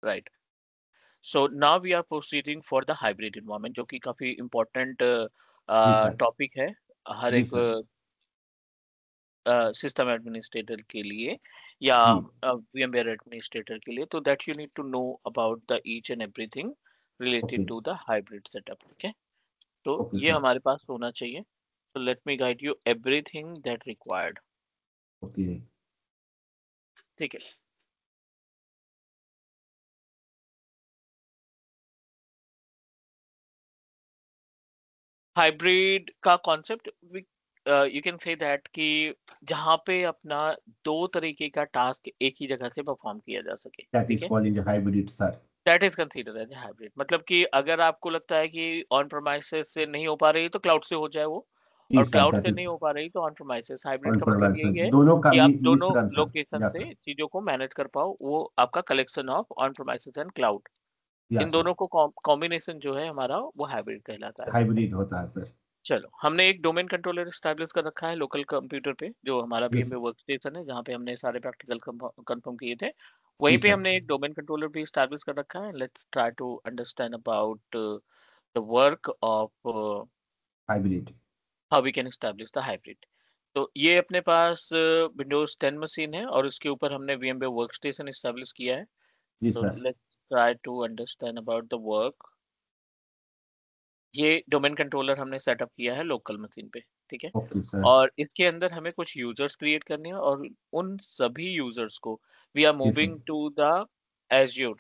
Right. So now we are proceeding for the hybrid environment, जो कि काफी important जी sir. Topic है हर जी एक सर। सिस्टम एडमिनिस्ट्रेटर के लिए या जी। VMware एडमिनिस्ट्रेटर के लिए, तो that you need to know about the each and everything related okay. To the hybrid setup. Okay, तो ओके ये सर। हमारे पास होना चाहिए। तो let me guide you everything that required. Okay. ठीक है, हाइब्रिड का concept you can say that कि जहाँ पे अपना दो तरीके का टास्क एक ही जगह से परफॉर्म किया जा सके। दैट ठीक इज है, called in hybrid sir. That is considered as hybrid. मतलब कि अगर आपको लगता है कि ऑन प्रोमाइसेस से नहीं हो पा रही तो क्लाउड से हो जाए वो, जी और सर, क्लाउड दैट से इज नहीं हो पा रही तो ऑन प्रोमाइसेस। हाइब्रिड ऑन का मतलब प्रेमाइस, यही है दोनों का कि आप दोनों मिश्रण सर। लोकेशन या से सर। चीजों को मैनेज कर पाओ, वो आपका collection of on premises and cloud, या इन सर। दोनों को कॉम्बिनेशन जो है हमारा वो हाइब्रिड कहलाता है। हाइब्रिड होता है सर। चलो, हमने एक डोमेन कंट्रोलर स्टैब्लिश कर रखा है लोकल कंप्यूटर पे, जो हमारा जी VMware सर। वर्कस्टेशन है, जहाँ पे हमने सारे प्रैक्टिकल कंफर्म किए थे। वहीं जी पे सर। हमने एक डोमेन कंट्रोलर भी स्टैब्लिश कर रखा है। Let's try to understand about the work of hybrid. How we can establish the hybrid. तो ये अपने पास विंडोज 10 मशीन है और उसके ऊपर हमने VMware वर्कस्टेशन स्टैब्लिश किया है। जी तो sir. Let's try to understand about the work. ये डोमेन कंट्रोलर हमने सेटअप किया है लोकल मशीन पे। ठीक है, ओके सर। और इसके अंदर हमें कुछ यूजर्स क्रिएट करने हैं, और उन सभी यूजर्स को वी आर जी sir. Moving to the Azure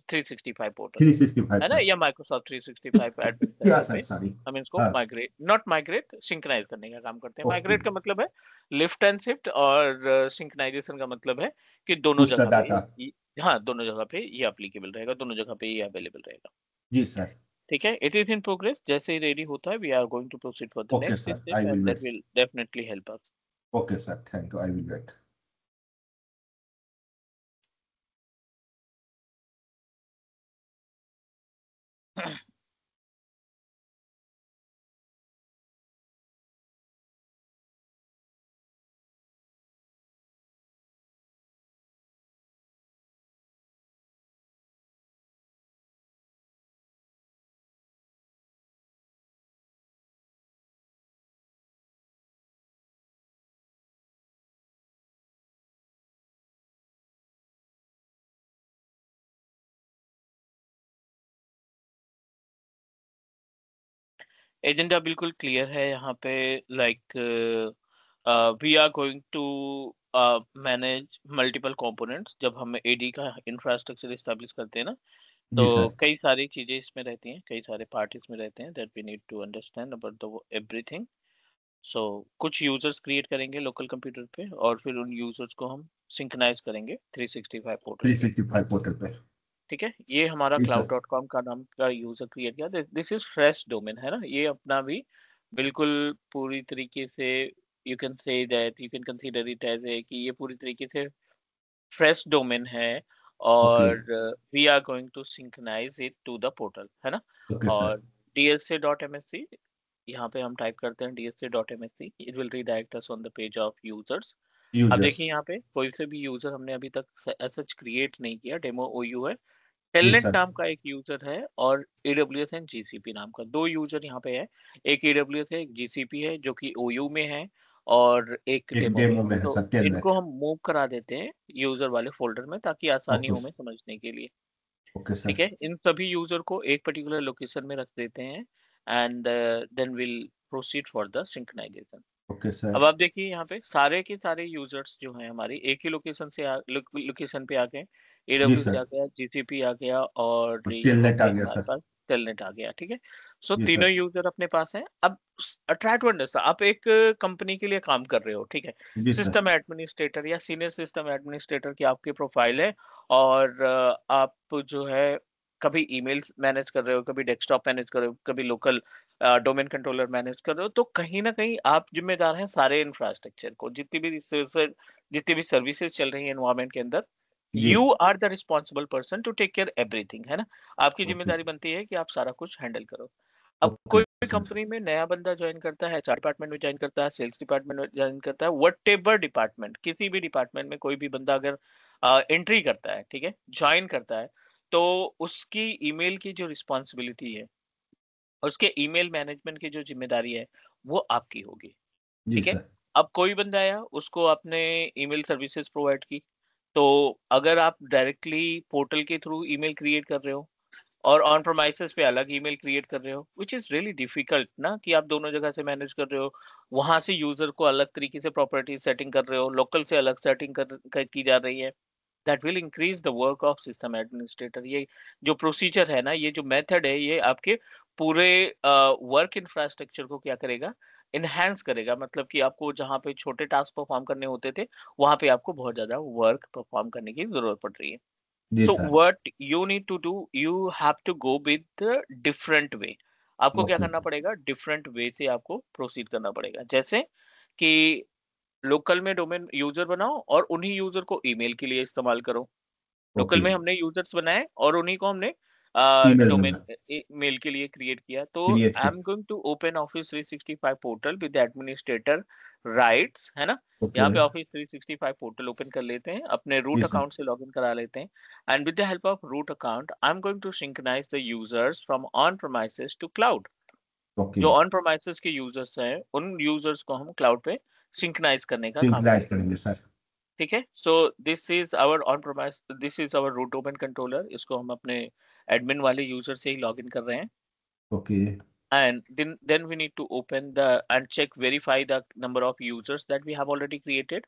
365 portal, 365 है ना, सर। या माइक्रोसॉफ्ट 365 एडमिन या सेंटर सर, पे। सॉरी। हम इसको हाँ। माइग्रेट, नॉट माइग्रेट, सिंक्राइज करने का काम करते हैं। ओके। माइग्रेट का मतलब है लिफ्ट एंड शिफ्ट, और सिंक्राइजेशन का मतलब है कि दोनों पुश द जगह पे डाटा। हाँ, दोनों जगह पे ये एप्लीकेबल रहेगा, दोनों जगह पे ये अवेलेबल रहेगा। जी सर। ठीक है, इट इज इन प्रोग्रेस। जैसे ही रेडी होता है we are going to proceed for the okay next sir, step, I will and that wait. Will definitely help us. Okay sir, thank you, I will wait. Agenda बिल्कुल clear है यहाँ पे। Like we are going to manage multiple components. जब हम AD का infrastructure establish करते हैं ना, तो जी सर। कई सारी चीजें इसमें रहती हैं, कई सारे पार्ट इसमें रहते हैं, that we need to understand about the everything. So कुछ यूजर्स क्रिएट करेंगे लोकल कंप्यूटर पे, और फिर उन यूजर्स को हम सिंक्रोनाइज करेंगे 365 पोर्टल पे। 365 पोर्टल पे। ठीक है, ये हमारा जी सर। cloud.com का नाम का यूजर क्रिएट किया। दिस इज फ्रेश डोमेन, है ना, ये अपना भी बिल्कुल पूरी तरीके से you can say that, you can consider it as a कि ये पूरी तरीके से फ्रेश डोमेन है, ओके। और we are going to synchronize it to the portal, है ना। Okay sir. और DSA.MSC, यहाँ पे हम टाइप करते हैं DSA.MSC, it will redirect us on the page of users. अब यूजर्स। देखिए यहाँ पे कोई से भी यूजर हमने अभी तक सच क्रिएट नहीं किया, डेमो OU है। जी टेलनेट सर। नाम का एक यूजर है, और AWS एंड GCP नाम का दो यूजर यहाँ पे है। एक AWS है, एक GCP है, जो कि OU में है, और एक एक डेमो में डेमो है। में है तो सर, टेलनेट। इनको हम मूव करा देते हैं यूजर वाले फोल्डर में, ताकि आसानी ओके। हो हमें समझने के लिए। ओके ठीक सर। है, इन सभी यूजर को एक पर्टिकुलर लोकेशन में रख देते हैं, and then will proceed for the synchronization. Okay अब सर। आप देखिए यहाँ पे सारे के सारे यूजर्स जो हैं हमारी एक ही लोकेशन से लोकेशन पे आ गए। जी AWS सर। आ गया, GCP आ गया, और यहाँ टेलनेट आ पे गया हमारे सर। पास टेलनेट आ गया। ठीक है, सो जी तीनों सर। यूजर अपने पास हैं। अब ट्राई टू अंडरस्टैंड, आप एक कंपनी के लिए काम कर रहे हो, ठीक है, जी सर। सिस्टम एडमिनिस्ट्रेटर या सीनियर सिस्टम एडमिनिस्ट्रेटर की आपकी प्रोफाइल है, और आप जो है कभी ईमेल मैनेज कर रहे हो, कभी डेस्कटॉप मैनेज कर रहे हो, कभी लोकल डोमेन कंट्रोलर मैनेज कर रहे हो, तो कहीं ना कहीं आप जिम्मेदार हैं सारे इंफ्रास्ट्रक्चर को, जितनी भी सर्विसेज चल रही है एनवायरमेंट के अंदर। जी। You are the responsible person to take care everything, है ना। आपकी ओके। जिम्मेदारी बनती है कि आप सारा कुछ हैंडल करो। अब ओके कोई भी सर। कंपनी में नया बंदा ज्वाइन करता है, HR डिपार्टमेंट में ज्वाइन करता है, सेल्स डिपार्टमेंट में ज्वाइन करता है, वट एवर डिपार्टमेंट, किसी भी डिपार्टमेंट में कोई भी बंदा अगर एंट्री करता है, ठीक है, ज्वाइन करता है, तो उसकी ईमेल की जो रिस्पॉन्सिबिलिटी है, उसके ईमेल मैनेजमेंट की जो ज़िम्मेदारी है, वो आपकी होगी, जी ठीक है? सर। अब कोई बंदा आया, उसको आपने ईमेल सर्विसेज़ प्रोवाइड की, तो अगर आप डायरेक्टली पोर्टल के थ्रू ईमेल क्रिएट कर रहे हो और ऑन प्रेमाइसेस पे अलग ईमेल क्रिएट कर रहे हो, व्हिच इज़ रियली डिफिकल्ट ना कि आप दोनों जगह से मैनेज कर रहे हो। वहाँ से यूज़र को अलग तरीके से प्रॉपर्टी सेटिंग कर रहे हो, लोकल से अलग सेटिंग की जा रही है। That will increase the work of system administrator. ये जो प्रोसीजर है ना, ये जो मेथड है, ये आपके पूरे वर्क इंफ्रास्ट्रक्चर को क्या करेगा, इनहैंस करेगा। मतलब कि आपको जहाँ पे छोटे टास्क परफॉर्म करने होते थे, वहाँ पे आपको बहुत ज्यादा वर्क परफॉर्म करने की जरूरत पड़ रही है। जी so sir. What you need to do, you have to go with different way. आपको क्या ओके। करना पड़ेगा, डिफरेंट वे से आपको प्रोसीड करना पड़ेगा। जैसे कि लोकल में डोमेन यूजर बनाओ और उन्हीं यूजर को ईमेल के लिए इस्तेमाल करो। Local okay. में हमने यूजर्स बनाए और उन्हीं को हमने ईमेल डोमेन में मेल के लिए क्रिएट किया। तो क्रिएट आई की। Am going to open office 365 portal with administrator rights, है ना। ओके। यहाँ पे ऑफिस 365 पोर्टल ओपन कर लेते हैं, अपने जी रूट सर। अकाउंट से लॉगिन करा लेते हैं। And with the help of root account I am going to synchronize the users from on premises to cloud. Okay. जो ऑन प्रोमाइसेस के यूजर्स हैं, उन यूजर्स को हम क्लाउड पे सिंक्रोनाइज करने का काम सिंक्रनाइज करेंगे। करेंगे सर। ठीक है। So this is our on premise, this is our root domain controller. इसको हम अपने एडमिन वाले यूजर से ही लॉगिन कर रहे हैं। Okay. And then we need to open the and check verify the number of users that we have already created.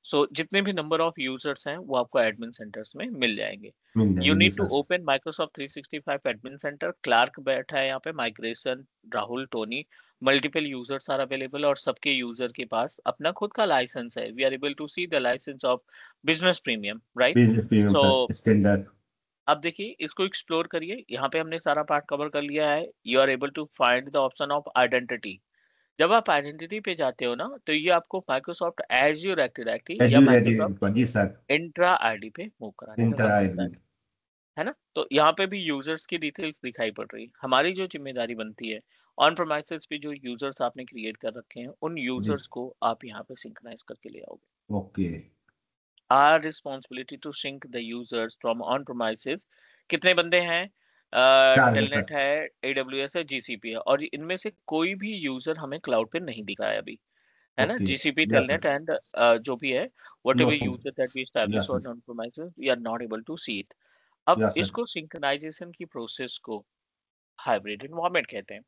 So जितने भी नंबर ऑफ यूजर्स हैं वो आपको एडमिन सेंटर्स में मिल जाएंगे। मिल यू जाएंगे जी need to sir. Open Microsoft 365 admin center. Clark बैठा है यहाँ पे, migration, Rahul, Tony, multiple users are available और सबके यूजर के पास अपना खुद का लाइसेंस है। We are able to see the license of business premium, right. Business premium so sir, standard. अब देखिए, इसको एक्सप्लोर करिए। यहाँ पे हमने सारा पार्ट कवर कर लिया है। You are able to find the option of identity. जब आप आइडेंटिटी पे जाते हो ना, तो ये आपको माइक्रोसॉफ्ट एज्योर एक्टिव डायरेक्टरी या एज्यूर माइक्रोसॉफ्ट जी सर। इंट्रा आईडी पे मूव कराने का इंटर काम करता आईडी। है ना। तो यहाँ पे भी यूजर्स की डिटेल्स दिखाई पड़ रही है। हमारी जो जिम्मेदारी बनती है, ऑन प्रोमाइसेस पे जो यूजर्स आपने क्रिएट कर रखे हैं, उन जी यूजर्स सर। को आप यहाँ पे सिंक्रोनाइज करके ले आओगे। Okay. Are responsibility to sync the users from on premises. कितने बंदे हैं? चार है टेलनेट सर। है, एडब्ल्यूएस है, जीसीपी है, और इनमें से कोई भी यूजर हमें क्लाउड पे नहीं दिखा है अभी, है ना। Okay. GCP, yes Telnet sir. And जो भी है, what no ever sync. User that we establish yes on sir. On premises, we are not able to see it. अब यस सर। इसको सिंक्रोनाइजेशन की प्रोसेस को हाइब्रिड एनवायरनमेंट कहते हैं।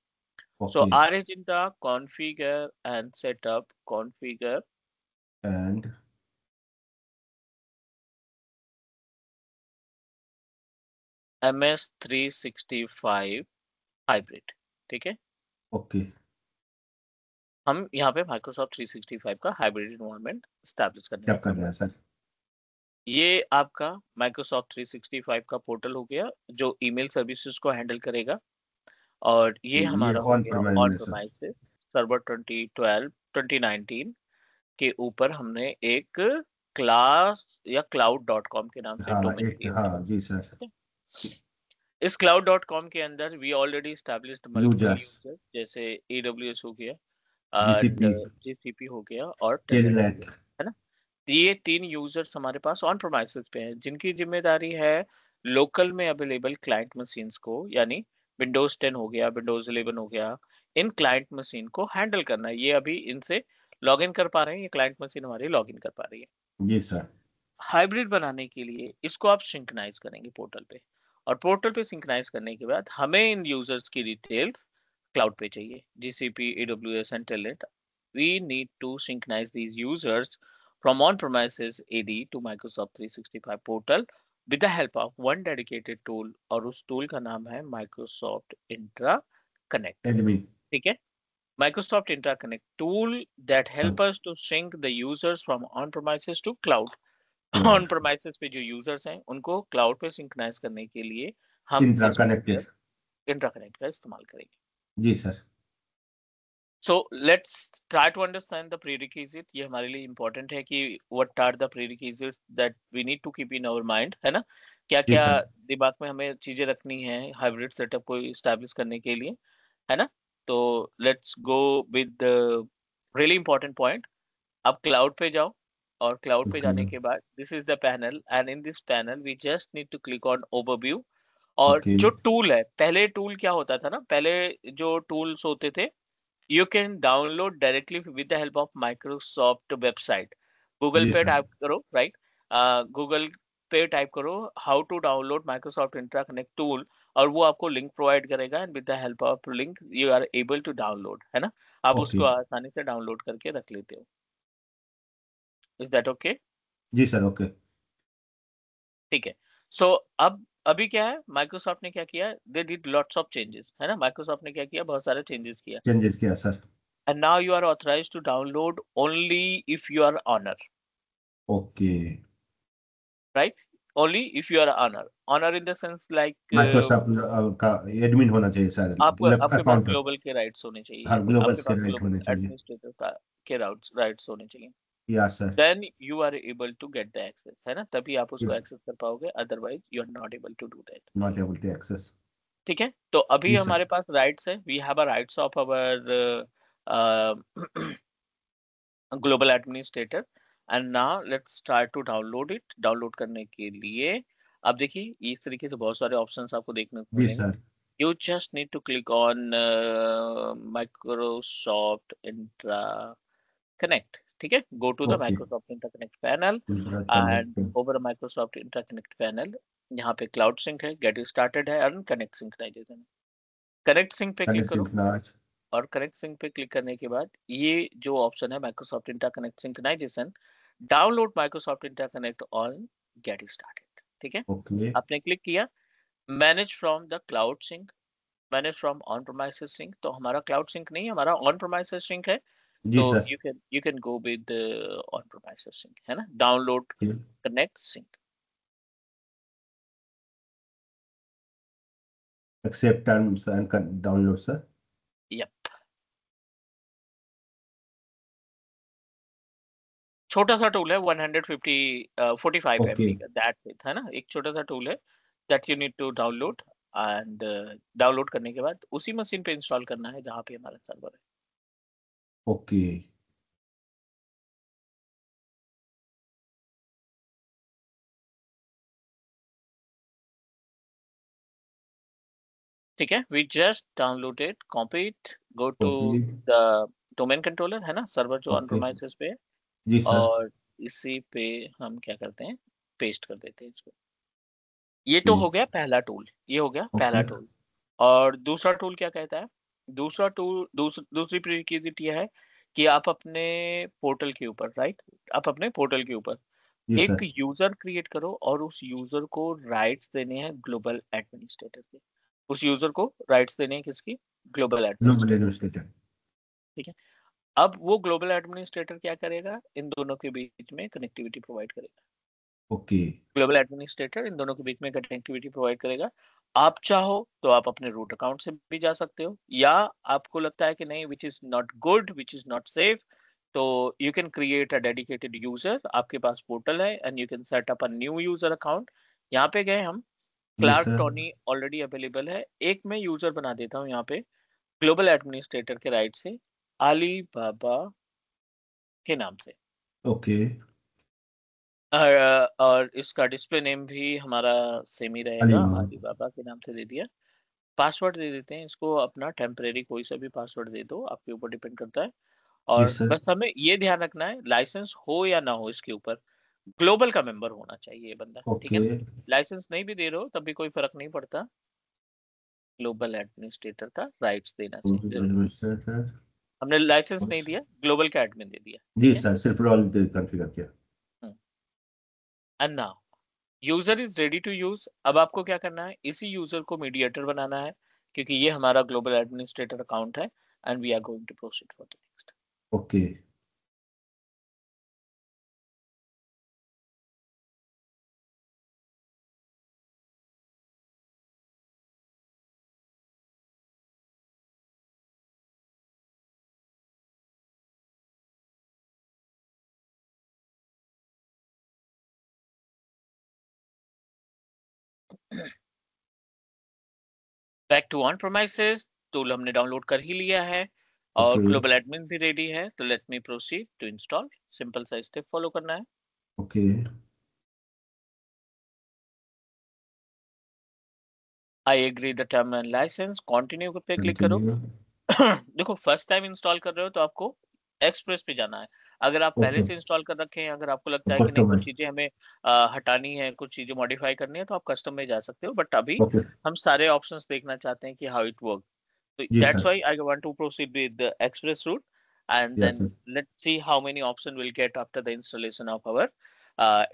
So okay. Are as in the configure and setup, configure and MS 365 hybrid, ठीक है। Okay. हम यहाँ पे माइक्रोसॉफ्ट 365 का हाइब्रिड एनवायरनमेंट स्टैब्लिश करने क्या का कर काम रहे हैं करते सर? हैं। ये आपका माइक्रोसॉफ्ट 365 का पोर्टल हो गया, जो ईमेल सर्विसेज को हैंडल करेगा। और ये ये हमारा हो ऑन गया ऑन प्रेमाइसेस। प्रेमाइसेस सर्वर 2012 2019 के ऊपर हमने एक क्लास या cloud.com के नाम से हाँ डोमेन एक, क्रिएट हाँ किया। जी सर। ठीक है। इस cloud.com के अंदर we already established multiple users. User, जैसे AWS हो गया, जीसीपी। जीसीपी हो गया और टेलनेट हो टेलनेट। गया, है ना। ये 3 यूजर्स हमारे पास ऑन प्रोमाइसेस पे हैं, जिनकी जिम्मेदारी है लोकल में अवेलेबल क्लाइंट मशीन्स को, यानी विंडोज 10 हो गया, विंडोज 11 हो गया, इन क्लाइंट मशीन को हैंडल करना है। ये अभी इनसे लॉगिन कर पा रहे हैं, ये क्लाइंट मशीन हमारी लॉगिन कर पा रही है। जी सर। हाइब्रिड बनाने के लिए इसको आप सिंक्रोनाइज करेंगे पोर्टल पे, और पोर्टल पे सिंक्रोनाइज करने के बाद हमें इन यूजर्स की डिटेल्स क्लाउड पे चाहिए, GCP, AWS and telnet. we need to synchronize these users from on-premises AD to Microsoft 365 portal with the help of one dedicated tool, और उस tool का नाम है Microsoft Intra Connect। एडमिन। ठीक है। Microsoft Intra Connect tool that help us to sync the users from on-premises to cloud। On cloud. Premises पे जो users हैं, उनको क्लाउड पे सिंक्रोनाइज करने के लिए हम इंट्रा इस कनेक्टेड। इंट्रा कनेक्ट का इस्तेमाल करेंगे। जी sir. So let's try to understand the prerequisite। ये हमारे लिए important है कि what are the prerequisites that we need to keep in our mind, है ना। क्या जी क्या सर। दिमाग में हमें चीजें रखनी है हाइब्रिड सेटअप को establish करने के लिए, है ना। तो let's go with the really important point। आप क्लाउड पे जाओ, और क्लाउड पे ओके। जाने के बाद this is the panel, and in this panel we just need to click on overview. और ओके। जो टूल है, पहले टूल क्या होता था ना, पहले जो टूल्स होते थे, you can download directly with the help of Microsoft website. Google जी पे सर। टाइप करो, राइट? गूगल पे टाइप करो how to download Microsoft intra connect tool, और वो आपको लिंक प्रोवाइड करेगा, and with the help of link you are able to download, है ना? आप ओके। उसको आसानी से डाउनलोड करके रख लेते हो। Is that okay? जी सर। ओके। ठीक है। सो अब अभी क्या है, माइक्रोसॉफ्ट ने क्या किया, they did lots of changes, है ना? माइक्रोसॉफ्ट ने क्या किया, बहुत सारे चेंजेस किया। चेंजेस किया sir. And now you are authorized to download only if you are owner, okay. right? Only if you are honor in the sense like Microsoft का एडमिन होना चाहिए सर। आपको आपके पास अकाउंट। ग्लोबल के rights होने हर चाहिए, आपके ग्लोबल्स के पास राइट होने ग्लोबल चाहिए। एडमिनिस्ट्रेटर का के राइट्स होने चाहिए। या sir. Then you are able to get the access, है ना? तभी आप उसको एक्सेस कर पाओगे, otherwise you are not able to do that. Not able to access. ठीक है, तो अभी जी सर। हमारे पास राइट्स है, we have a rights of our global administrator, and now let's try to download it. Download करने के लिए अब देखिए इस तरीके से बहुत सारे ऑप्शंस आपको देखने को जी मिलेंगे। Sir. You just need to click on Microsoft Intra Connect. ठीक है, go to the okay. Microsoft Interconnect panel, and connect. over Microsoft Interconnect panel यहाँ पे Cloud Sync है, Get Started है, और Connect Synchronization है। Connect Sync पे click करो, सिंक्रोनाइज। और Connect Sync पे क्लिक करने के बाद ये जो ऑप्शन है Microsoft Interconnect Synchronization, download Microsoft Interconnect on Get Started। ठीक है, ओके। आपने क्लिक किया, manage from the cloud sync, manage from on premises sync, तो हमारा क्लाउड सिंक नहीं, हमारा ऑन प्रोमाइसेस सिंक है। जी तो sir. You can go with on premises sync, है ना? Download connect sync. Accept terms and download sir. Yup, छोटा सा टूल है, 150 45 ओके। एमबी का, दैट्स इट, है ना? एक छोटा सा टूल है that you need to download, and download करने के बाद उसी मशीन पे इंस्टॉल करना है जहाँ पे हमारा सर्वर है। ओके। ठीक है, we just downloaded, copy it, go to okay. The domain controller, है ना? सर्वर जो ऑन ओके। प्रोमाइसेस पे है, जी सर। और इसी पे हम क्या करते हैं, पेस्ट कर देते हैं इसको। ये तो ओके। हो गया पहला टूल, ये हो गया पहला ओके। टूल। और दूसरा टूल क्या कहता है? दूसरा टूल, दूसरी प्रीरिक्विजिट ये है कि आप अपने पोर्टल के ऊपर, राइट, आप अपने पोर्टल के ऊपर जी एक सर। यूजर क्रिएट करो, और उस यूजर को राइट्स देने हैं ग्लोबल एडमिनिस्ट्रेटर के। उस यूजर को राइट्स देने हैं किसकी? Global global administrator. एडमिनिस्ट्रेटर। ठीक है, अब वो ग्लोबल एडमिनिस्ट्रेटर क्या करेगा, इन दोनों के बीच में कनेक्टिविटी प्रोवाइड करेगा। ओके। ग्लोबल एडमिनिस्ट्रेटर इन दोनों के बीच में कनेक्टिविटी प्रोवाइड करेगा। आप चाहो तो आप अपने रूट अकाउंट से भी जा सकते हो, या आपको लगता है कि नहीं, which is not good, which is not safe, तो you can create a dedicated user. आपके पास पोर्टल है, and you can set up a new user account. यहाँ पे गए हम, जी Clark sir. Tony already available है, एक मैं यूजर बना देता हूँ यहाँ पे ग्लोबल एडमिनिस्ट्रेटर के राइट से, अली बाबा के नाम से। ओके। और इसका डिस्प्ले नेम भी हमारा सेम ही रहेगा, अलीबाबा। अलीबाबा के नाम से दे दिया। पासवर्ड दे देते हैं इसको अपना टेम्परेरी, कोई सा भी पासवर्ड दे दो, आपके ऊपर डिपेंड करता है। जी और सर। बस हमें ये ध्यान रखना है, लाइसेंस हो या ना हो इसके ऊपर, ग्लोबल का मेंबर होना चाहिए ये बंदा, ठीक है ओके। ना? लाइसेंस नहीं भी दे रहे हो तब भी कोई फर्क नहीं पड़ता, ग्लोबल एडमिनिस्ट्रेटर का राइट्स देना चाहिए जरूर। एडमिनिस्ट्रेटर। हमने लाइसेंस नहीं दिया, ग्लोबल का एडमिन दे दिया, जी ठीक है। सर, सिर्फ रोल कॉन्फ़िगर किया। And now user is ready to use. अब आपको क्या करना है, इसी यूजर को मीडिएटर बनाना है, क्योंकि ये हमारा ग्लोबल एडमिनिस्ट्रेटर अकाउंट है, and we are going to proceed for the next. Okay. Back to on premises, tool हमने डाउनलोड कर ही लिया है, और ओके। ग्लोबल एडमिन भी रेडी है, तो let me proceed to install. Simple सा स्टेप फॉलो करना है। Okay. I agree the term and license, continue पे क्लिक करो। कंटिन्यू। देखो फर्स्ट टाइम इंस्टॉल कर रहे हो तो आपको एक्सप्रेस पे जाना है। अगर आप पहले ओके। से इंस्टॉल कर रखे हैं, अगर आपको लगता है कि नहीं कुछ कस्टमाइज। चीजें हमें हटानी है, कुछ चीजें मॉडिफाई करनी है, तो आप कस्टम में जा सकते हो। बट अभी ओके। हम सारे ऑप्शंस देखना चाहते हैं कि हाउ इट वर्क। So जी that's sir. why I want to proceed with the express route, and yes then sir. let's see how many option we'll get after the installation of our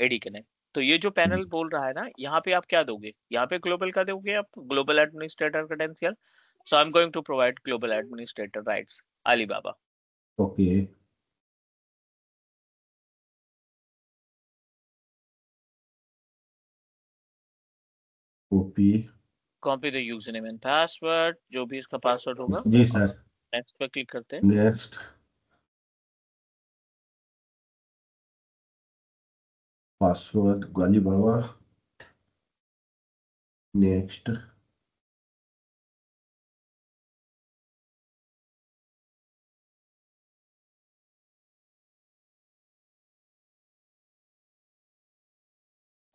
AD Connect. तो ये जो panel बोल रहा है ना, यहाँ पे आप क्या दोगे? यहाँ पे ग्लोबल का दोगे आप, global administrator credential. So I'm going to provide global administrator rights, Alibaba. Okay. Copy. Copy the username and password, जो भी इसका पासवर्ड होगा, जी और सर। नेक्स्ट पे क्लिक करते हैं। नेक्स्ट। पासवर्ड गाली बाबा। नेक्स्ट।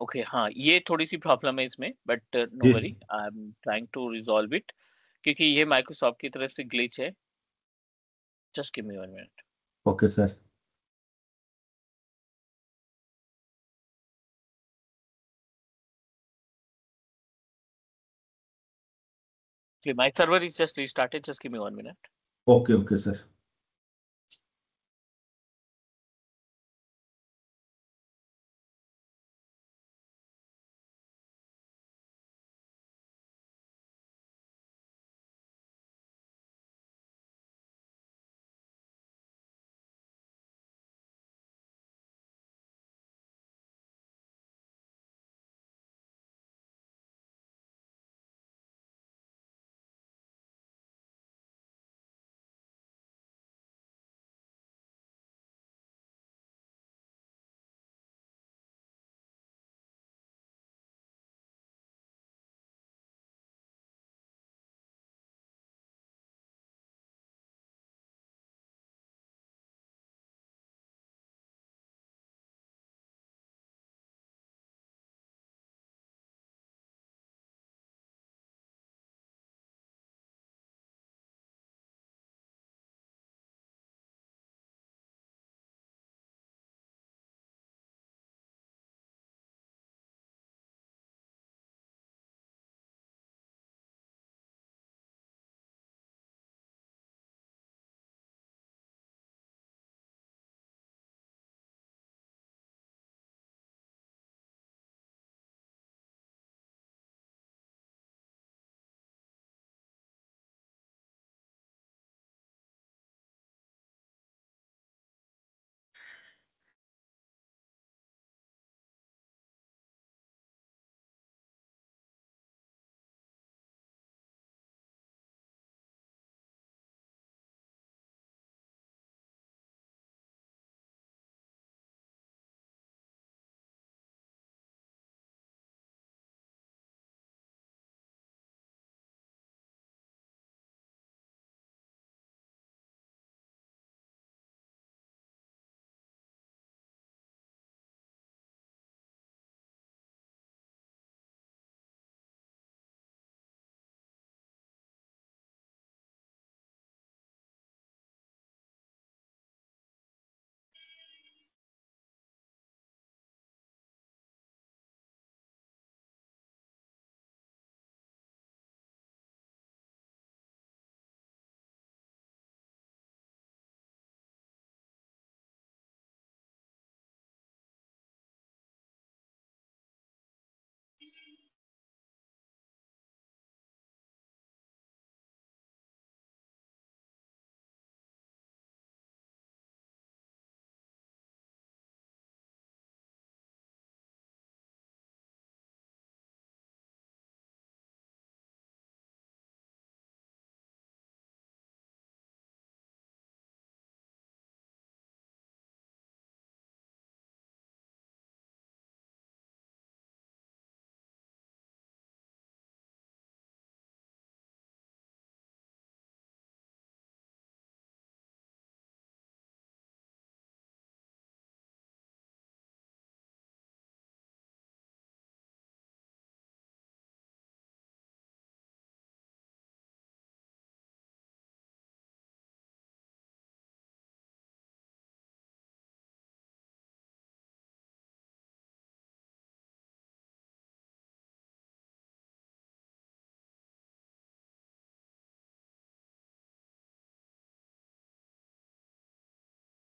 ओके हाँ, ये थोड़ी सी प्रॉब्लम है इसमें, बट नो जी worry, I am trying to resolve it, क्योंकि ये माइक्रोसॉफ्ट की तरफ से ग्लिच है। Just give me 1 minute. Okay sir. My server is just restarted, just give me 1 minute. Okay okay sir.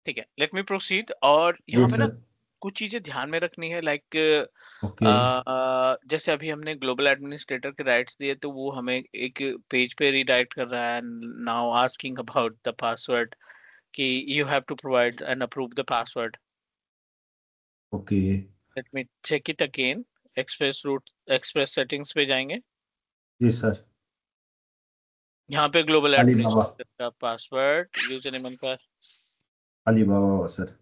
ठीक है, लेट मी प्रोसीड। और जी यहाँ पे ना सर। कुछ चीजें ध्यान में रखनी है, लाइक ओके। जैसे अभी हमने ग्लोबल एडमिनिस्ट्रेटर के राइट्स दिए, तो वो हमें एक पेज पे रीडायरेक्ट कर रहा है, now asking about the password, कि you have to provide and approve the password. Okay. Let me check it again. Express settings पे जाएंगे। जी सर। यहाँ पे ग्लोबल अलीबाबा। एडमिनिस्ट्रेटर का पासवर्ड, यूजर नेम का। Alibaba sir.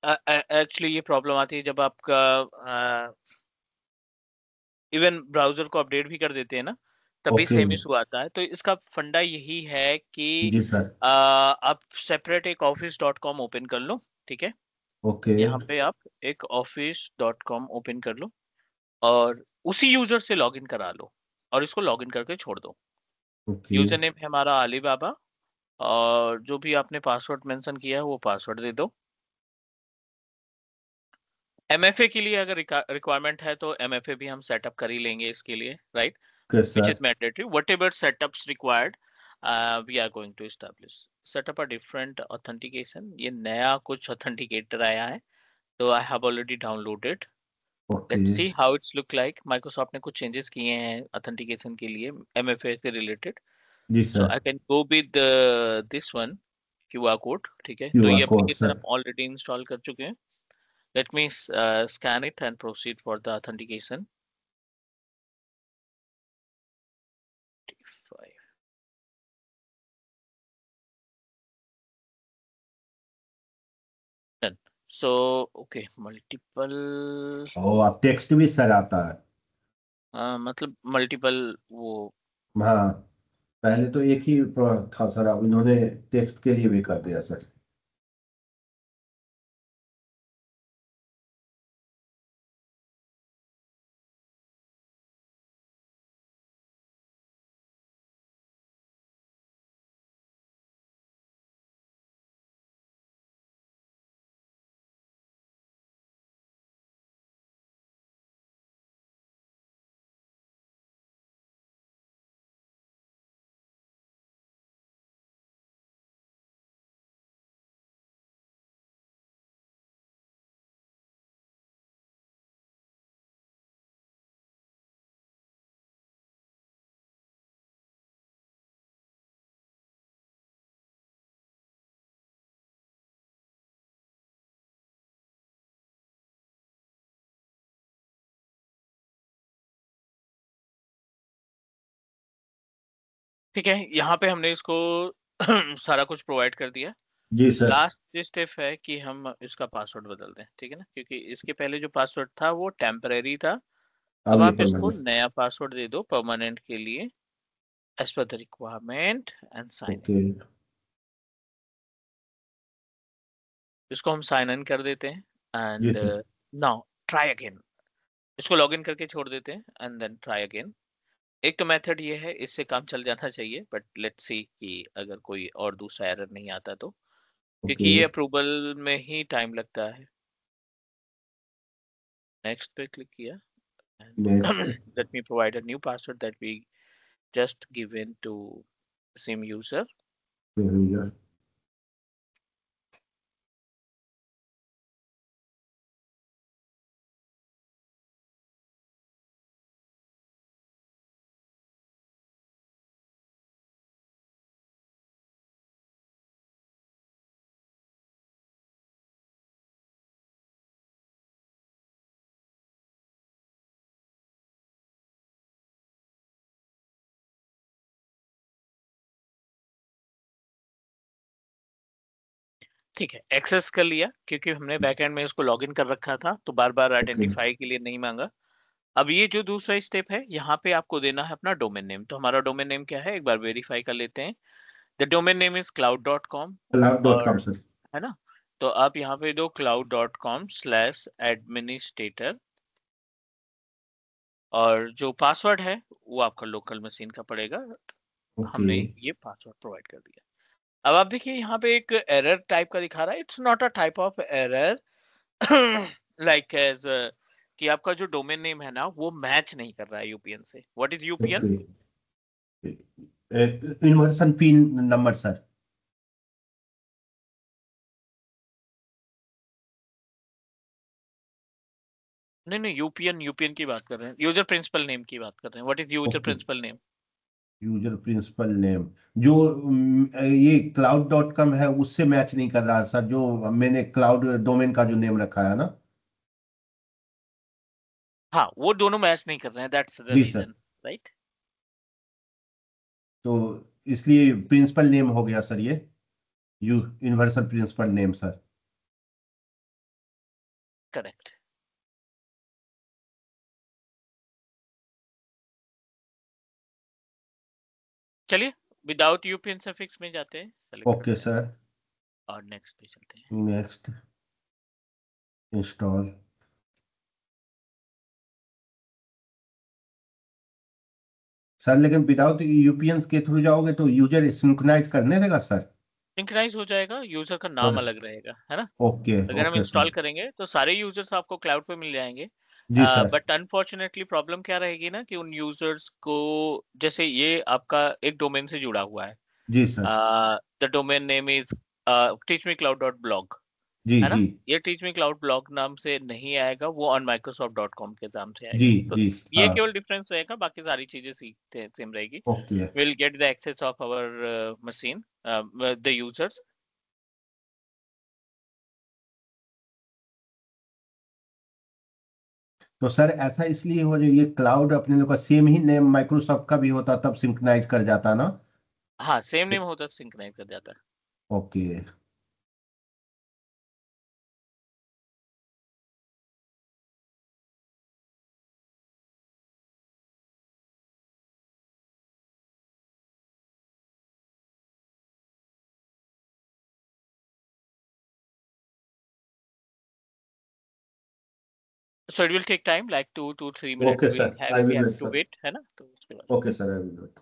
एक्चुअली ये problem आती है जब आपका इवन ब्राउजर को अपडेट भी कर देते हैं ना, तभी ओके। सेम इशू आता है। तो इसका फंडा यही है कि जी सर। आप सेपरेट एक ऑफिस डॉट कॉम ओपन कर लो। ठीक है, ओके। यहाँ पे आप एक ऑफिस डॉट कॉम ओपन कर लो और उसी यूजर से लॉगिन करा लो और इसको लॉगिन करके छोड़ दो। ओके। यूजर नेम है हमारा अली बाबा, और जो भी आपने पासवर्ड मेंशन किया है वो पासवर्ड दे दो। एमएफए के लिए अगर रिक्वायरमेंट है तो एमएफए भी हम सेटअप कर ही लेंगे इसके लिए, right? Okay Which is sir. mandatory. Whatever setups required, we are going to establish. Set up a different authentication. ये नया कुछ authenticator आया है, तो I have already downloaded. Okay. Let's see how it's look like. Microsoft ने कुछ changes किए हैं authentication के लिए MFA से related. जी So sir. I can go with this one, QR code. ठीक है, तो क्यूआर ये कोड application सर। हम already install कर चुके हैं। Let me scan it and proceed for the authentication. Done. So, okay, multiple, और आप टेक्स्ट भी सर आता है। मतलब मल्टीपल वो। हाँ। पहले तो एक ही था सर, अब इन्होंने टेक्स्ट के लिए भी कर दिया सर। ठीक है, यहाँ पे हमने इसको सारा कुछ प्रोवाइड कर दिया। जी सर। लास्ट स्टेप है कि हम इसका पासवर्ड बदल दें, ठीक है ना, क्योंकि इसके पहले जो पासवर्ड था वो टेम्परेरी था। अब अब ये आप इसको परमानेंट। नया पासवर्ड दे दो परमानेंट के लिए, as per the requirement, and sign in. Okay. इसको हम साइन इन कर देते हैं जी and sir. Now try again. इसको लॉगिन करके छोड़ देते हैं एंड देन ट्राई अगेन। एक तो मेथड ये है, इससे काम चल जाना चाहिए, बट लेट्स सी कि अगर कोई और दूसरा एरर नहीं आता तो, क्योंकि ओके। ये अप्रूवल में ही टाइम लगता है। नेक्स्ट पे क्लिक किया and next. Let me provide a new password that we just given to same user। ठीक है, एक्सेस कर लिया क्योंकि हमने बैकएंड में उसको लॉगिन कर रखा था, तो बार-बार ओके आइडेंटिफाई के लिए नहीं मांगा। अब ये जो दूसरा स्टेप है, यहाँ पे आपको देना है अपना डोमेन नेम। तो हमारा डोमेन नेम क्या है, एक बार वेरीफाई कर लेते हैं। The domain name is cloud.com। cloud.com और सर। है ना, तो आप यहाँ पे दो cloud.com/administrator, और जो पासवर्ड है वो आपका लोकल मशीन का पड़ेगा। ओके हमने ये पासवर्ड प्रोवाइड कर दिया। अब आप देखिए यहाँ पे एक एरर टाइप का दिखा रहा है। It's not a type of error like as कि आपका जो डोमेन नेम है ना वो मैच नहीं कर रहा है यूपीएन से। What is UPN? Okay inversion pin number sir. नहीं नहीं, यूपीएन यूपीएन की बात कर रहे हैं, यूजर प्रिंसिपल नेम की बात कर रहे हैं। What is user okay principal name? User principal name जो ये cloud.com है उससे मैच नहीं कर रहा सर, जो मैंने क्लाउड डोमेन का जो नेम रखा है ना। हाँ, वो दोनों मैच नहीं कर रहे हैं, दैट्स द जी सर। Reason, right. तो इसलिए प्रिंसिपल नेम हो गया सर ये, you universal principal name sir. Correct. चलिए, विदाउट यूपीएन सफिक्स में जाते हैं, सेलेक्ट ओके करते हैं सर। और नेक्स्ट पे चलते हैं। Next install. सर लेकिन विदाउट यूपीएन के थ्रू जाओगे तो यूजर सिंक्रोनाइज करने देगा सर? सिंक्रनाइज हो जाएगा, यूजर का और नाम अलग रहेगा, है ना। ओके अगर हम ओके सर। इंस्टॉल करेंगे तो सारे यूजर्स आपको क्लाउड पे मिल जाएंगे। जी सर। बट अनफॉर्चुनेटली प्रॉब्लम क्या रहेगी ना कि उन यूजर्स को, जैसे ये आपका एक डोमेन से जुड़ा हुआ है, जी sir. The domain name is teachmecloud.blog, जी है ना। जी ये टीच मी क्लाउड ब्लॉग नाम से नहीं आएगा, वो ऑन माइक्रोसॉफ्ट.com के नाम से जी आएगा। तो जी ये हाँ। केवल डिफरेंस रहेगा, बाकी सारी चीजें सीखते सेम रहेगी। Okay. Will get the access of our machine, the users. तो सर ऐसा इसलिए हो जो ये क्लाउड अपने लोग का सेम ही नेम माइक्रोसॉफ्ट का भी होता तब सिंक्रोनाइज कर जाता ना। हाँ, सेम नेम होता तो सिंक्रोनाइज कर जाता है। Okay. So it will take time, like 2 to 3 minutes okay we'll sir have I we will have wait to sir. wait, है ना, तो उसके बाद। Okay sir I will wait.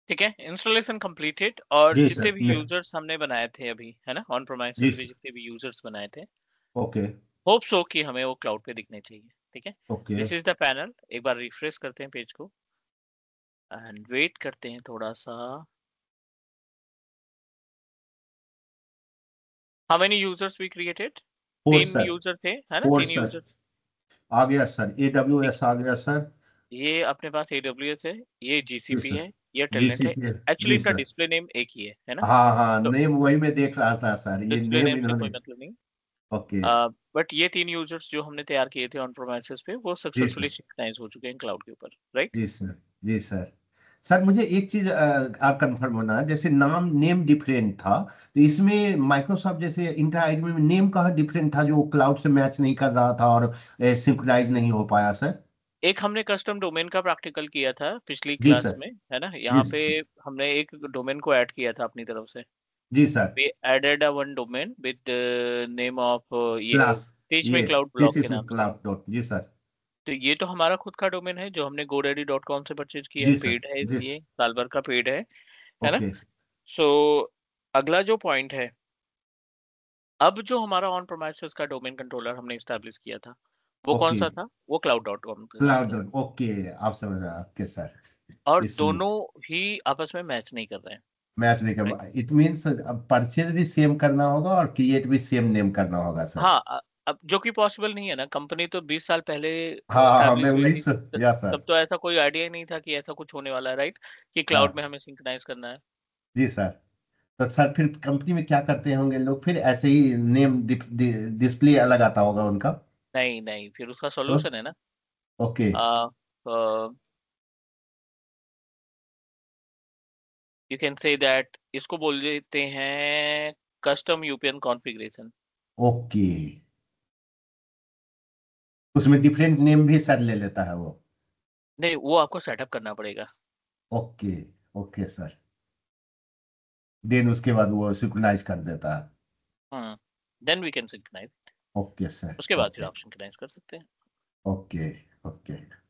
ठीक है, इंस्टॉलेशन कंप्लीटेड, और जी जितने सर। भी यूजर्स हमने बनाए थे अभी, है ना, ऑन जी प्रोमाइसेस पे सर। जितने भी यूजर्स बनाए थे, ओके। होप सो कि हमें वो क्लाउड पे दिखने चाहिए। ठीक है, okay. This is the panel. एक बार रिफ्रेश करते हैं पेज को एंड वेट करते हैं थोड़ा सा। How many users we created? Four तीन सर। यूजर थे, है ना, फोर तीन सर। यूजर। आ गया सर, ठीक AWS आ गया सर। है, ये अपने पास AWS है, ये जी GCP सर। है, ये टेलनेट है। GCP है। एक्चुअली जी इनका सर। डिस्प्ले नेम एक ही है ना। हाँ हाँ, तो नेम वही मैं देख रहा था सर, ये डिस्प्ले नेम नेम से इन्होंने। कोई मतलब नहीं। ओके। बट ये तीन यूजर्स जो हमने तैयार किए थे ऑन प्रोमाइसेस पे, वो जी सक्सेसफुली सर। सिंक्रोनाइज हो चुके हैं क्लाउड के ऊपर, राइट। जी सर। जी सर। सर मुझे एक चीज आप कंफर्म होना है, जैसे नाम नेम डिफरेंट था, तो इसमें माइक्रोसॉफ्ट जैसे इंटर आईडी में नेम कहाँ डिफरेंट था जो क्लाउड से मैच नहीं कर रहा था और सिंक्रोनाइज नहीं हो पाया सर? एक हमने कस्टम डोमेन का प्रैक्टिकल किया था पिछली जी क्लास सर। में, है ना। जी यहाँ पे सर। हमने एक डोमेन को ऐड किया था अपनी तरफ से। जी sir. we added a one domain with name of ये क्लास। टीच मी ये क्लाउड ब्लॉग के टीचर्स नाम से। Cloud dot. जी सर। तो ये तो हमारा खुद का डोमेन है जो हमने godaddy.com से परचेज किया है, जी सर। पेड है, जी ये साल भर का पेड है ना। ओके। सो अगला जो पॉइंट है, अब जो हमारा ऑन प्रोमाइसेस का डोमेन कंट्रोलर हमने स्टैब्लिश किया था, वो कौन ओके। सा था? वो cloud.com के नाम क्लाउड से था। Dot okay. आप समझ रहे हैं, ओके सर। और इसलिए दोनों ही आपस में मैच नहीं कर रहे हैं, मैच नहीं right? कर, इट मीन्स अब परचेज भी सेम करना होगा और क्रिएट भी सेम नेम करना होगा सर। हाँ, अब जो कि पॉसिबल नहीं है ना, कंपनी तो 20 साल पहले हाँ हाँ हाँ, स्टैब्लिश मैं हुई वही थी। सर, या सर। तब तो ऐसा कोई आइडिया ही नहीं था कि ऐसा कुछ होने वाला है, राइट, कि क्लाउड में हाँ। हमें सिंक्रोनाइज करना है। जी सर। तो सर फिर कंपनी में क्या करते होंगे लोग, फिर ऐसे ही नेम डिस्प्ले अलग आता होगा उनका? नहीं नहीं, फिर उसका तो सॉल्यूशन है ना। Okay. You can say that, इसको बोल देते हैं कस्टम यूपीएन कॉन्फ़िगरेशन। ओके। उसमें डिफरेंट नेम भी सर ले लेता है वो? नहीं, वो आपको सेटअप करना पड़ेगा। ओके। Okay sir. देन उसके बाद वो सिंक्रोनाइज कर देता है? Hmm, then we can synchronize. Okay sir. उसके बाद फिर ओके। आप सिंक्रोनाइज कर सकते हैं। ओके। ओके।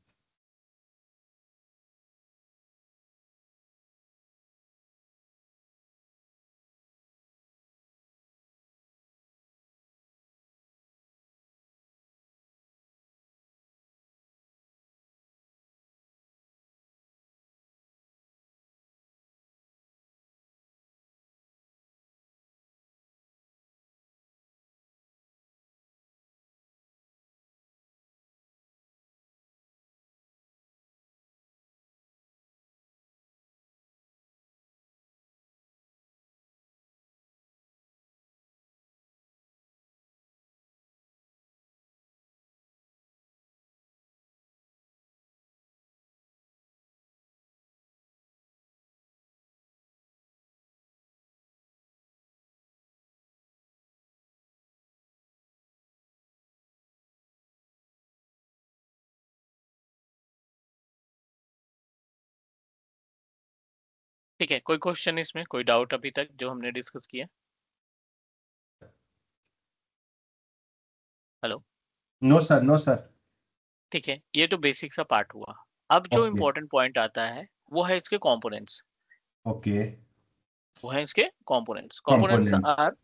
ठीक है, कोई क्वेश्चन इसमें, कोई डाउट अभी तक जो हमने डिस्कस किया? Hello. No sir, no sir. ठीक है, ये तो बेसिक सा पार्ट हुआ। अब जो ओके। इम्पोर्टेंट पॉइंट आता है, वो है इसके कंपोनेंट्स। ओके। वो है इसके कंपोनेंट्स। Components component. आर,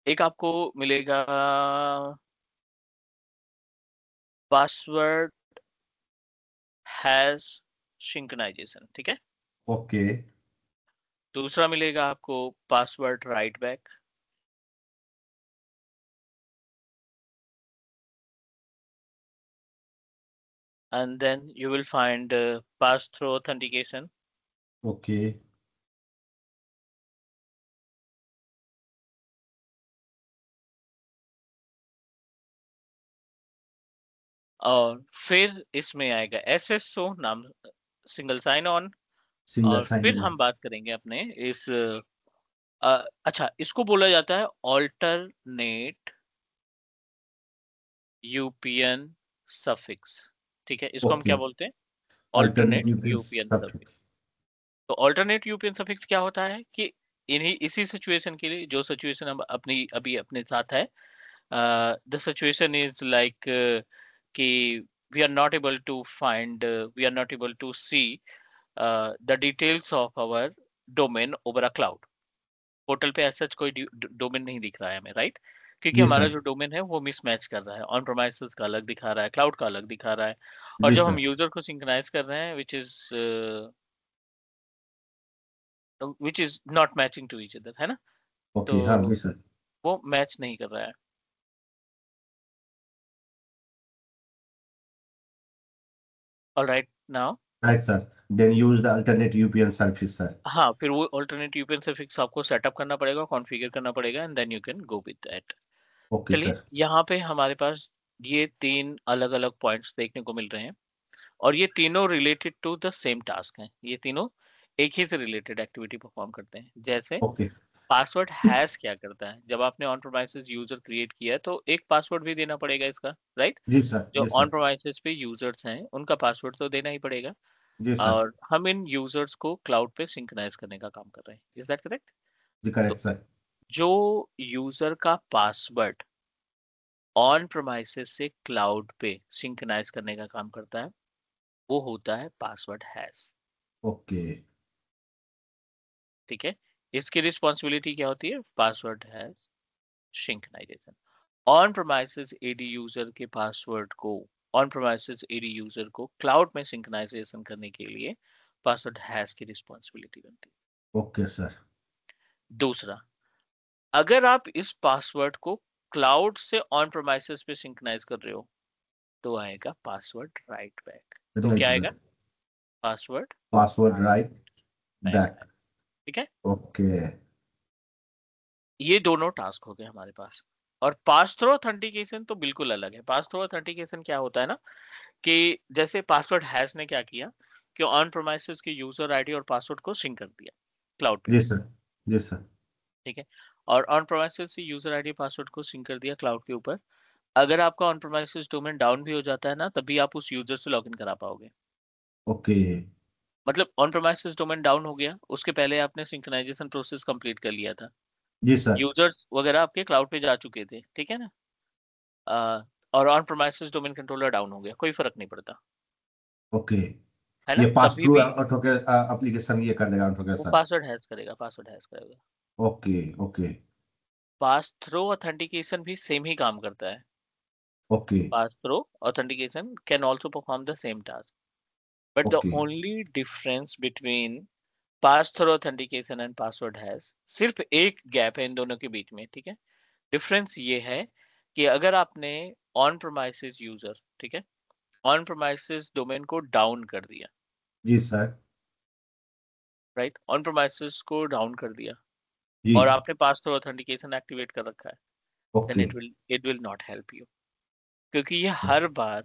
एक आपको मिलेगा पासवर्ड हैश सिंक्रोनाइजेशन, ठीक है। ओके। दूसरा मिलेगा आपको password right back. And then you will find pass through authentication. Okay. और फिर इसमें आएगा SSO नाम, सिंगल साइन ऑन। सिंगल और साइन फिर इन। हम बात करेंगे अपने इस अच्छा, इसको बोला जाता है ऑल्टरनेट यूपीएन सफिक्स। ठीक है, इसको हम ओके। क्या बोलते हैं? ऑल्टरनेट अल्टरनेटिव यूपीएन सब। सफिक्स। तो ऑल्टरनेट यूपीएन सफिक्स क्या होता है कि इन्हीं इसी सिचुएशन के लिए, जो सिचुएशन हम अपनी अभी अपने साथ है, द सिचुएशन इज लाइक कि we are not able to find, we are not able to see the details of our domain over a cloud. Portal पे ऐसा कोई डोमेन नहीं दिख रहा है हमें, राइट? क्योंकि जी हमारा सर। जो डोमेन है वो मिसमैच कर रहा है, ऑन प्रोमाइसेस का अलग दिखा रहा है, क्लाउड का अलग दिखा रहा है। और जी जब हम सर। यूजर को सिंक्रोनाइज कर रहे हैं which is not matching to each other, है ना? तो ओके, हाँ जी सर। वो मैच नहीं कर रहा है। Alright now, right sir. Then use the alternate UPN service sir. हाँ, फिर वो ऑल्टरनेट यूपीएन से फिक्स आपको सेटअप करना पड़ेगा, कॉन्फ़िगर करना पड़ेगा, and then you can go with that. Okay चलिए, सर। यहाँ पे हमारे पास ये 3 अलग-अलग पॉइंट्स देखने को मिल रहे हैं, और ये तीनों related to the same task हैं। ये तीनों एक ही से रिलेटेड एक्टिविटी परफॉर्म करते हैं। जैसे ओके। पासवर्ड हैश क्या करता है? जब आपने ऑन प्रेमाइसेस यूजर क्रिएट किया है तो एक पासवर्ड भी देना पड़ेगा इसका, राइट? जी सर। जो जी ऑन सर। प्रेमाइसेस पे यूजर्स हैं उनका पासवर्ड तो देना ही पड़ेगा। जी सर। और हम इन यूजर्स को क्लाउड पे सिंक्रोनाइज करने का काम कर रहे हैं। Is that correct? जी तो करेक्ट सर। जो यूजर का पासवर्ड ऑन प्रेमाइसेस से क्लाउड पे सिंक्रोनाइज करने का काम करता है वो होता है पासवर्ड हैश। ओके। ठीक है, इसकी रिस्पॉन्सिबिलिटी क्या होती है? Password hash synchronization. On premises AD user के पासवर्ड को, ऑन प्रेमाइसेस एडी यूजर को क्लाउड में सिंक्रोनाइजेशन करने के लिए पासवर्ड हैश की रिस्पॉन्सिबिलिटी बनती ओके सर। है। दूसरा, अगर आप इस पासवर्ड को क्लाउड से ऑन प्रेमाइसेस पे सिंक्रोनाइज कर रहे हो तो आएगा पासवर्ड राइट बैक। तो क्या आएगा? Right. Password password right right back. Back. ठीक है, ओके। ये दोनों टास्क हो गए हमारे पास। और पास थ्रू ऑथेंटिकेशन तो बिल्कुल अलग है। पास थ्रू ऑथेंटिकेशन क्या होता है ना, कि जैसे पासवर्ड हैश ने क्या किया कि ऑन प्रोमाइसेस की यूजर आईडी और पासवर्ड को सिंक कर दिया क्लाउड पे। जी सर। जी सर। ठीक है, और ऑन प्रोमाइसेस से यूजर आईडी पासवर्ड को सिंक कर दिया क्लाउड के ऊपर। अगर आपका ऑन प्रोमाइसेस डोमेन डाउन भी हो जाता है ना, तभी आप उस यूजर से लॉगिन करा पाओगे। ओके। मतलब ऑन प्रोमाइसेस डोमेन डाउन हो गया, उसके पहले आपने सिंक्रोनाइजेशन प्रोसेस कंप्लीट कर लिया था, जी सर। यूजर्स वगैरह आपके क्लाउड पे जा चुके थे, ठीक है ना? और ऑन प्रोमाइसेस डोमेन कंट्रोलर डाउन हो गया, कोई फर्क नहीं पड़ता, ओके। है ये ना? पास कभी थ्रू भी ऑटो एप्लीकेशन ये कर देगा ऑटो वो सर। पासवर्ड हैश करेगा, पासवर्ड हैश करेगा। ओके। ओके। पास थ्रू ऑथेंटिकेशन भी सेम ही काम करता है। Okay. Pass through authentication can also perform the same task, but the okay. Only difference between pass through authentication and password hash, सिर्फ एक gap है इन दोनों के बीच में, ठीक है? डिफरेंस ये है कि अगर आपने ऑन प्रोमाइसेस यूजर, ठीक है, ऑन प्रोमाइसेस डोमेन को डाउन कर दिया, जी सर। राइट, ऑन प्रोमाइसेस को डाउन कर दिया जी। और आपने पास थ्रू ऑथेंटिकेशन एक्टिवेट कर रखा है, then okay. It will not help you. क्योंकि ये हर बार,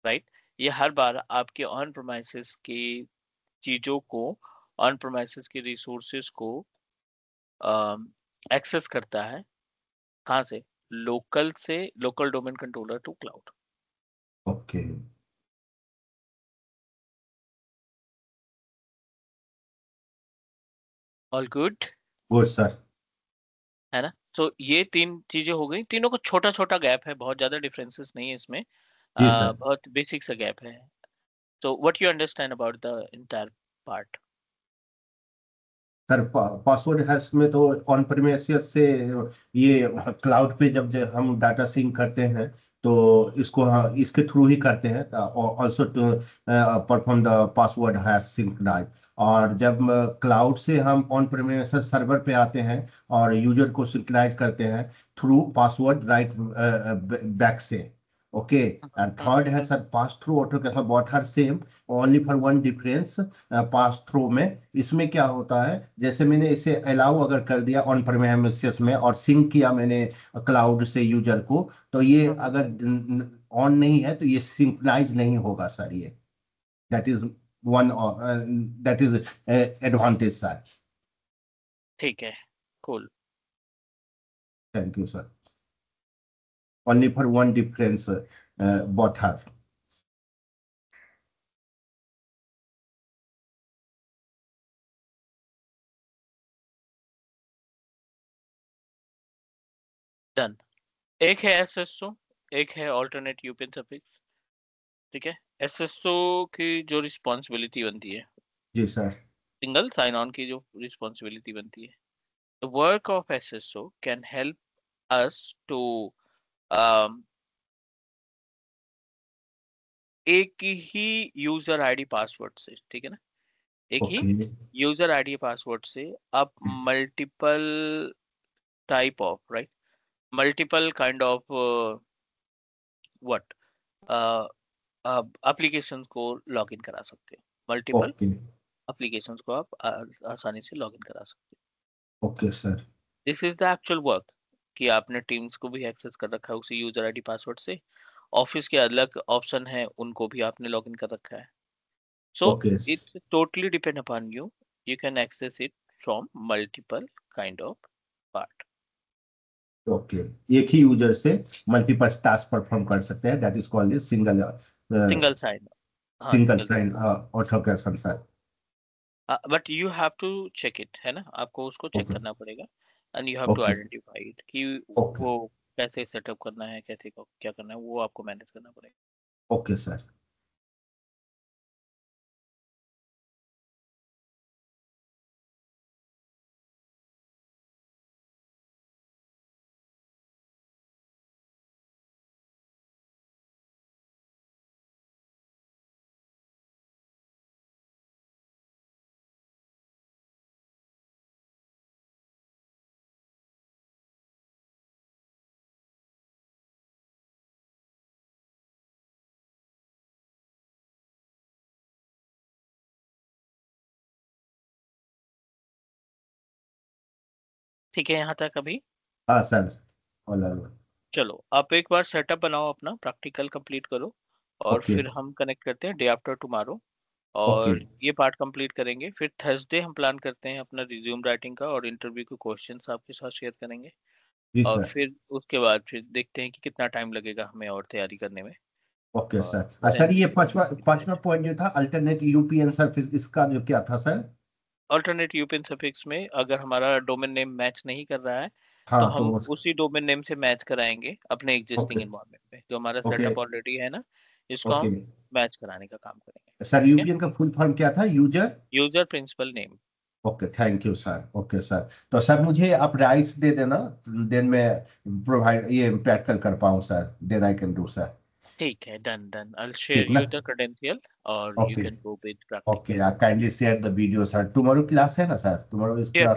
राइट, ये हर बार आपके ऑन प्रोमाइसेस की चीजों को, ऑन प्रोमाइसेस के रिसोर्सेज को एक्सेस करता है। कहाँ से? लोकल से, local domain controller to cloud. Okay. All good, good sir. है ना? सो ये 3 चीजें हो गई, तीनों को छोटा छोटा गैप है, बहुत ज्यादा डिफरेंसेस नहीं है इसमें। जी सर। बहुत बेसिक सा गैप है। So what you understand about the entire part? Sir password hash में तो ऑन प्रीमियस से ये क्लाउड पे जब हम डाटा सिंक करते हैं तो इसको इसके थ्रू ही करते हैं also to perform the password hash synchronize. और जब क्लाउड से हम ऑन प्रीमियस सर्वर पे आते हैं और यूजर को सिंक्राइज करते हैं थ्रू पासवर्ड राइट बैक से। ओके। एंड थर्ड है सर पास थ्रू ऑटो के साथ बहुत हर same, only for one difference. Pass through में इसमें क्या होता है, जैसे मैंने इसे अलाउ अगर कर दिया ऑन प्रीमियस में और सिंक किया मैंने क्लाउड से यूजर को, तो ये अगर ऑन नहीं है तो ये सिंक्राइज नहीं होगा सर ये। That is one, that is advantage sir. ठीक है, cool. Thank you sir. Only for one difference both have. Done. एक है एसएसओ, एक है ऑल्टरनेट यूपीएन सफिक्स। ठीक है, एसएसओ की जो रिस्पॉन्सिबिलिटी बनती है जी सर। सिंगल साइन ऑन की जो रिस्पॉन्सिबिलिटी बनती है। The work of SSO can help us to एक ही यूजर आईडी पासवर्ड से, ठीक है ना, एक ही ओके। यूजर आईडी पासवर्ड से आप multiple type of, right, multiple kind of what applications को लॉगिन करा सकते हो। Multiple okay. एप्लीकेशंस को आप आसानी से लॉगिन करा सकते हो। Okay sir. This is the actual work कि आपने टीम्स को भी एक्सेस कर रखा है उसी यूजर आईडी पासवर्ड से। ऑफिस के अलग ऑप्शन है, उनको भी आपने लॉगिन कर रखा है। So okay. It's totally depend upon you, you can access it from multiple kind of part. Okay. एक ही यूजर से मल्टीपल टास्क परफॉर्म कर सकते हैं, that is called single single sign, हाँ single single sign sign. Authentication sir. But you have to check it, है ना, आपको उसको चेक ओके। करना पड़ेगा। And you have to okay. Identify it कि ओके। वो कैसे सेटअप करना है, कैसे क्या करना है, वो आपको मैनेज करना पड़ेगा। Okay sir. ठीक है यहाँ तक अभी। हाँ सर। ऑल। चलो आप एक बार सेटअप बनाओ, अपना प्रैक्टिकल कंप्लीट करो, और ओके। फिर हम कनेक्ट करते हैं डे आफ्टर टुमारो। ओके। और ये पार्ट कंप्लीट करेंगे, फिर थर्सडे हम प्लान करते हैं अपना रिज्यूम राइटिंग का, और इंटरव्यू के क्वेश्चंस आपके साथ शेयर करेंगे। जी और सर। फिर उसके बाद फिर देखते हैं कि कितना टाइम लगेगा हमें और तैयारी करने में। ओके और सर। सर देन ये वी पांचवा विल पांचवा पॉइंट जो था अल्टरनेट यूपीएन सर्विस, इसका जो क्या था सर? अल्टरनेट यूपिन सफिक्स में अगर हमारा डोमेन नेम मैच नहीं कर रहा है, तो हाँ तो हम उसी डोमेन नेम से मैच कराएंगे अपने एग्जिस्टिंग ओके। एनवायरनमेंट में, जो हमारा ओके। सेटअप ऑलरेडी है ना, इसको ओके हम मैच कराने का काम करेंगे। सर, ठीक है, यूपीएन का फुल फॉर्म क्या था? User. User principal name. Okay, thank you sir. Okay sir. तो सर मुझे आप राइट्स दे देना, देन मैं प्रोवाइड ये प्रैक्टिकल कर पाऊँ sir, then I can do sir. ठीक है, done done, I will share ठीक ना? यू द क्रेडेंशियल और you okay. Can go with okay, practical. Kindly share the video sir. Tomorrow class है ना sir? Tomorrow is share class.